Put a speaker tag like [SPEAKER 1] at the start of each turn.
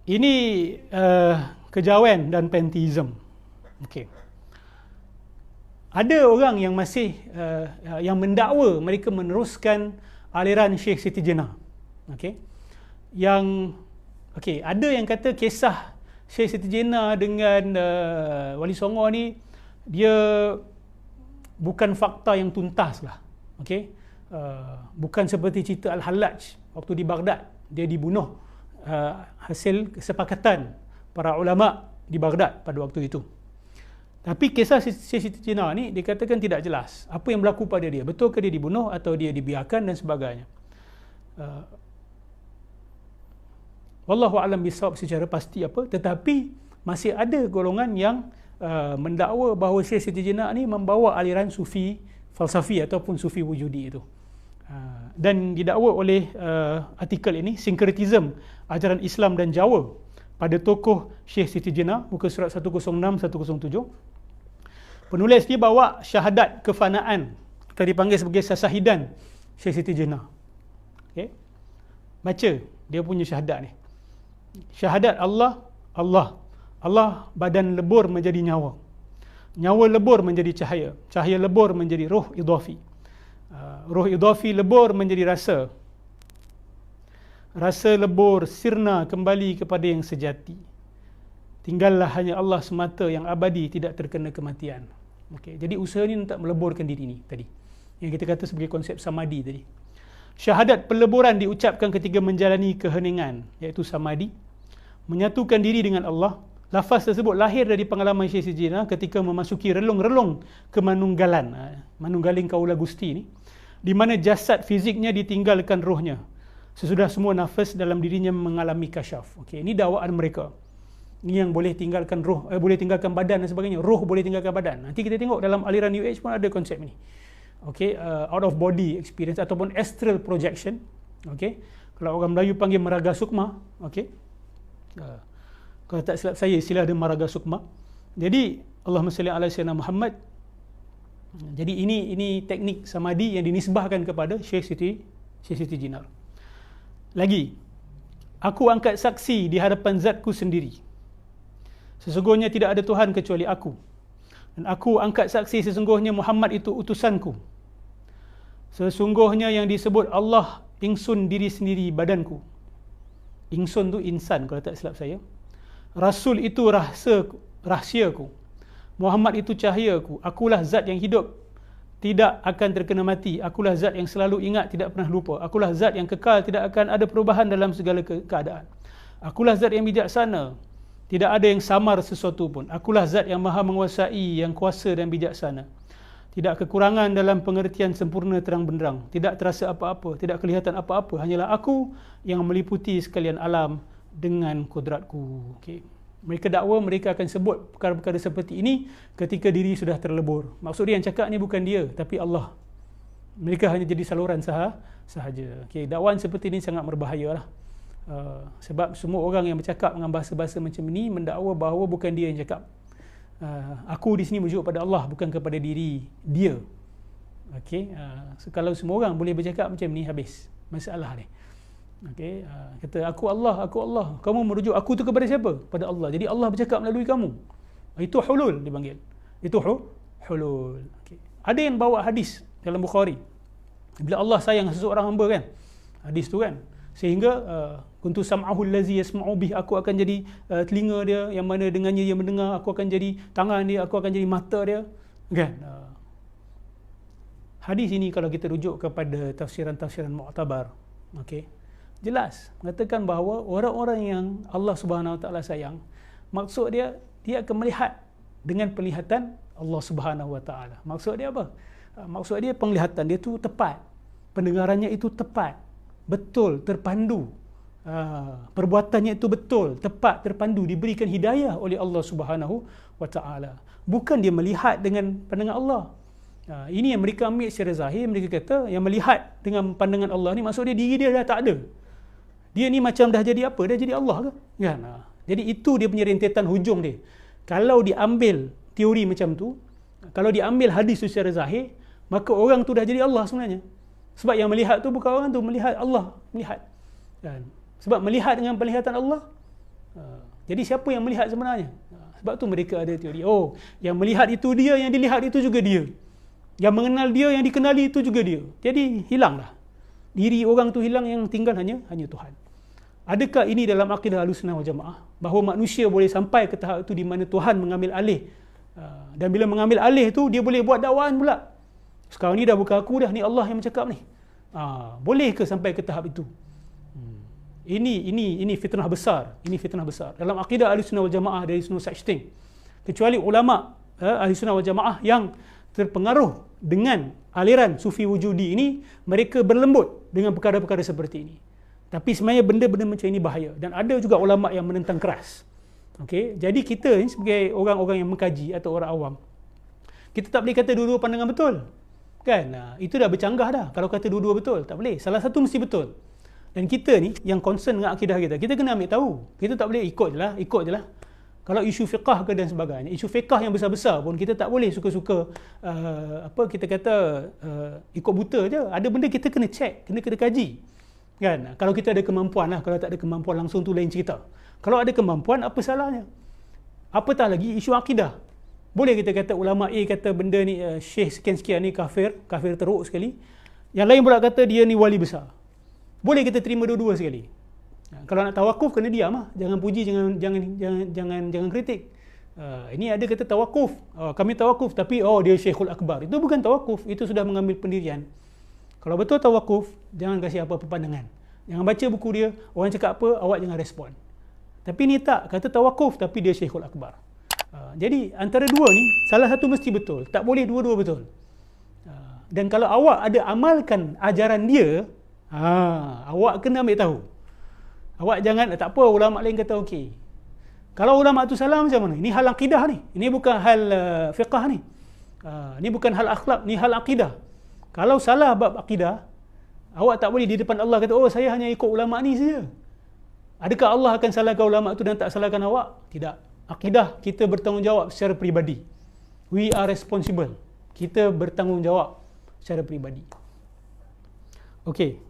[SPEAKER 1] Ini kejawen dan pantheism. Okey. Ada orang yang masih yang mendakwa mereka meneruskan aliran Syekh Siti Jenar. Okey. Ada yang kata kisah Syekh Siti Jenar dengan Wali Songo ni dia bukan fakta yang tuntas lah. Okey. Bukan seperti cerita Al-Hallaj waktu di Baghdad, dia dibunuh hasil kesepakatan para ulama di Baghdad pada waktu itu. Tapi kisah Syekh Siti Jenar ni dikatakan tidak jelas apa yang berlaku pada dia. Betul ke dia dibunuh atau dia dibiarkan dan sebagainya. Wallahu a'lam bisawab secara pasti apa, tetapi masih ada golongan yang mendakwa bahawa Syekh Siti Jenar ni membawa aliran sufi falsafi ataupun sufi wujudi itu. Dan didakwa oleh artikel ini sinkretism ajaran Islam dan Jawa pada tokoh Syekh Siti Jenar, muka surat 106-107. Penulis dia bawa syahadat kefanaan, kita dipanggil sebagai sasahidan Syekh Siti Jenar. Okay. Baca dia punya syahadat ni. Syahadat Allah, Allah badan lebur menjadi nyawa, nyawa lebur menjadi cahaya, cahaya lebur menjadi roh idhafi, roh idhafi lebur menjadi rasa, rasa lebur sirna kembali kepada yang sejati, tinggallah hanya Allah semata yang abadi tidak terkena kematian. Okey, jadi usaha ni untuk meleburkan diri ni tadi, yang kita kata sebagai konsep samadhi tadi. Syahadat peleburan diucapkan ketika menjalani keheningan, iaitu samadhi, menyatukan diri dengan Allah. Lafaz tersebut lahir dari pengalaman Syekh Siti Jenar ketika memasuki relung-relung kemanunggalan, manunggaling Kaula Gusti ni, di mana jasad fiziknya ditinggalkan rohnya sesudah semua nafas dalam dirinya mengalami kasyaf. Okey, ini dakwaan mereka. Ini yang boleh tinggalkan roh, boleh tinggalkan badan dan sebagainya. Roh boleh tinggalkan badan. Nanti kita tengok dalam aliran New Age pun ada konsep ini. Okey, out of body experience ataupun astral projection. Okey, kalau orang Melayu panggil maraga sukma. Okey, kalau tak silap saya istilah dia maraga sukma. Jadi Allahumma salli ala sayyidina Muhammad. Jadi ini teknik samadhi yang dinisbahkan kepada Syekh Siti Jenar. Lagi, aku angkat saksi di hadapan zatku sendiri, sesungguhnya tidak ada Tuhan kecuali aku, dan aku angkat saksi sesungguhnya Muhammad itu utusanku. Sesungguhnya yang disebut Allah ingsun diri sendiri badanku. Ingsun tu insan kalau tak silap saya. Rasul itu rahsiaku. Muhammad itu cahayaku. Akulah zat yang hidup, tidak akan terkena mati. Akulah zat yang selalu ingat, tidak pernah lupa. Akulah zat yang kekal, tidak akan ada perubahan dalam segala keadaan. Akulah zat yang bijaksana, tidak ada yang samar sesuatu pun. Akulah zat yang maha menguasai, yang kuasa dan bijaksana. Tidak kekurangan dalam pengertian sempurna terang benderang. Tidak terasa apa-apa, tidak kelihatan apa-apa. Hanyalah aku yang meliputi sekalian alam dengan kudratku. Okay. Mereka dakwa mereka akan sebut perkara-perkara seperti ini ketika diri sudah terlebur. Maksud dia yang cakap ni bukan dia, tapi Allah. Mereka hanya jadi saluran sahaja. Okay. Dakwaan seperti ini sangat berbahaya lah. Sebab semua orang yang bercakap dengan bahasa-bahasa macam ini mendakwa bahawa bukan dia yang cakap. Aku di sini merujuk pada Allah, bukan kepada diri dia. Okey, so kalau semua orang boleh bercakap macam ni, habis masalah ni. Okey, kata aku Allah. Kamu merujuk aku tu kepada siapa? Pada Allah. Jadi Allah bercakap melalui kamu. Itu hulul dipanggil. Itu hulul. Okey. Ada yang bawa hadis dalam Bukhari. Bila Allah sayang seseorang hamba kan? Hadis tu kan. Sehingga kuntu sam'ahu allazi yasma'u bih, aku akan jadi telinga dia yang mana dengannya dia mendengar, aku akan jadi tangan dia, aku akan jadi mata dia, kan? Hadis ini kalau kita rujuk kepada tafsiran-tafsiran mu'tabar, okey, jelas mengatakan bahawa orang-orang yang Allah Subhanahu Wa Taala sayang, maksud dia akan melihat dengan penglihatan Allah Subhanahu Wa Taala. Maksud dia apa? Maksud dia penglihatan dia tu tepat, pendengarannya itu tepat, betul, terpandu, perbuatannya itu betul, tepat, terpandu, diberikan hidayah oleh Allah Subhanahu Wa Taala. Bukan dia melihat dengan pandangan Allah. Ini yang mereka ambil secara zahir. Mereka kata yang melihat dengan pandangan Allah ni maksud dia diri dia dah tak ada. Dia ni macam dah jadi apa? Dah jadi Allah ke? Kan? Jadi itu dia punya rentetan hujung dia. Kalau diambil teori macam tu, kalau diambil hadis tu secara zahir, maka orang tu dah jadi Allah sebenarnya. Sebab yang melihat tu bukan orang tu, melihat Allah, melihat. Kan? Sebab melihat dengan penglihatan Allah, Jadi siapa yang melihat sebenarnya? Sebab tu mereka ada teori. Oh, yang melihat itu dia, yang dilihat itu juga dia. Yang mengenal dia, yang dikenali itu juga dia. Jadi hilanglah. Diri orang tu hilang, yang tinggal hanya Tuhan. Adakah ini dalam akidah Ahlussunnah wal Jamaah? Bahawa manusia boleh sampai ke tahap itu di mana Tuhan mengambil alih. Dan bila mengambil alih tu, dia boleh buat dakwaan pula. Sekarang ni dah bukan aku dah, ni Allah yang bercakap ni. Boleh ke sampai ke tahap itu? Ini fitnah besar. Ini fitnah besar. Dalam akidah Ahlussunnah wal Jamaah, there is no such thing. Kecuali ulama Ahlussunnah wal Jamaah yang terpengaruh dengan aliran Sufi Wujudi ini, mereka berlembut dengan perkara-perkara seperti ini. Tapi sebenarnya benda-benda macam ini bahaya, dan ada juga ulama yang menentang keras. Okey, jadi kita ni sebagai orang-orang yang mengkaji atau orang awam, kita tak boleh kata dua-dua pandangan betul. Kan? Itu dah bercanggah dah. Kalau kata dua-dua betul, tak boleh. Salah satu mesti betul. Dan kita ni yang concern dengan akidah kita kena ambil tahu. Kita tak boleh ikut je lah. Kalau isu fiqah ke dan sebagainya, isu fiqah yang besar-besar pun kita tak boleh suka-suka kita kata ikut buta je. Ada benda kita kena check, kena kaji. Kan? Kalau kita ada kemampuan lah, kalau tak ada kemampuan langsung tu lain cerita. Kalau ada kemampuan, apa salahnya? Apatah lagi isu akidah. Boleh kita kata ulama A kata benda ni syekh sekian-sekian ni kafir teruk sekali. Yang lain pula kata dia ni wali besar. Boleh kita terima dua-dua sekali. Kalau nak tawakuf kena diam lah. Jangan puji, jangan kritik. Ini ada kata tawakuf. Kami tawakuf tapi dia Syekhul Akbar. Itu bukan tawakuf, itu sudah mengambil pendirian. Kalau betul tawakuf, jangan kasih apa-apa pandangan. Jangan baca buku dia, orang cakap apa, awak jangan respon. Tapi ni tak, kata tawakuf tapi dia Syekhul Akbar. Jadi antara dua ni, salah satu mesti betul. Tak boleh dua-dua betul. Dan kalau awak ada amalkan ajaran dia, awak kena ambil tahu. Awak jangan, tak apa ulama lain kata okey. Kalau ulama tu salah macam mana? Ini hal akidah ni. Ini bukan hal fiqah ni. Ini bukan hal akhlak, ni hal akidah. Kalau salah bab akidah, awak tak boleh di depan Allah kata, saya hanya ikut ulama ni saja. Adakah Allah akan salahkan ulama tu dan tak salahkan awak? Tidak. Akidah kita bertanggungjawab secara peribadi. We are responsible. Kita bertanggungjawab secara peribadi. Okey.